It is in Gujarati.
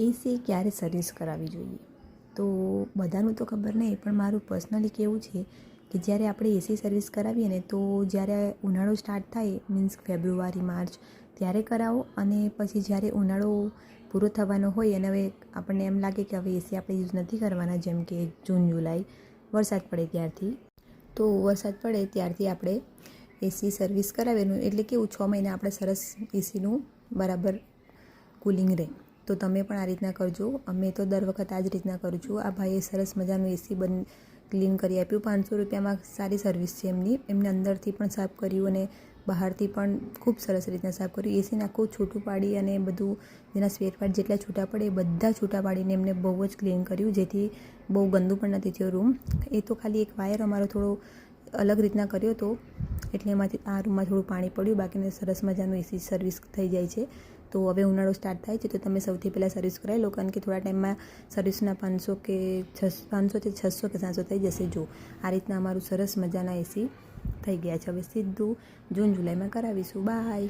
એસી ક્યારે સર્વિસ કરાવવી જોઈએ? તો બધાનું તો ખબર નહીં, પણ મારું પર્સનલી કેવું છે કે જ્યારે આપણે એસી સર્વિસ કરાવીએ ને તો જ્યારે ઉનાળો સ્ટાર્ટ થાય, મીન્સ ફેબ્રુઆરી માર્ચ, ત્યારે કરાવો. અને પછી જ્યારે ઉનાળો પૂરો થવાનો હોય અને હવે આપણને એમ લાગે કે હવે એસી આપણે યુઝ નથી કરવાના, જેમ કે જૂન જુલાઈ વરસાદ પડે ત્યારથી, તો વરસાદ પડે ત્યારથી આપણે એસી સર્વિસ કરાવેલું, એટલે કેવું 6 મહિના આપણે સરસ એસીનું બરાબર કુલિંગ રહે. તો તમે પણ આ રીતના કરજો. અમે તો દર વખત આ જ રીતના કરું છું. આ ભાઈએ સરસ મજાનું એસી ક્લીન કરી આપ્યું. 500 રૂપિયામાં સારી સર્વિસ છે એમની. એમને અંદરથી પણ સાફ કર્યું અને બહારથી પણ ખૂબ સરસ રીતના સાફ કર્યું. એસીને આખું છૂટું પાડી અને બધું જેના સ્પેર પાર્ટ જેટલા છૂટા પડે એ બધા છૂટા પાડીને એમને બહુ જ ક્લીન કર્યું, જેથી બહુ ગંદુ પણ નથી થયો રૂમ. એ તો ખાલી એક વાયર અમારો થોડો અલગ રીતના કર્યો હતો, એટલે એમાંથી આ રૂમમાં થોડું પાણી પડ્યું, બાકીને સરસ મજાનું એસી સર્વિસ થઈ જાય છે. તો હવે ઉનાળો સ્ટાર્ટ થાય છે તો તમે સૌથી પહેલાં સર્વિસ કરાવી લો, કારણ કે થોડા ટાઈમમાં સર્વિસના 500 કે 600 કે 700 થઈ જશે. જો આ રીતના અમારું સરસ મજાના એસી થઈ ગયા છે. હવે સીધું જૂન જુલાઈમાં કરાવીશું. બાય.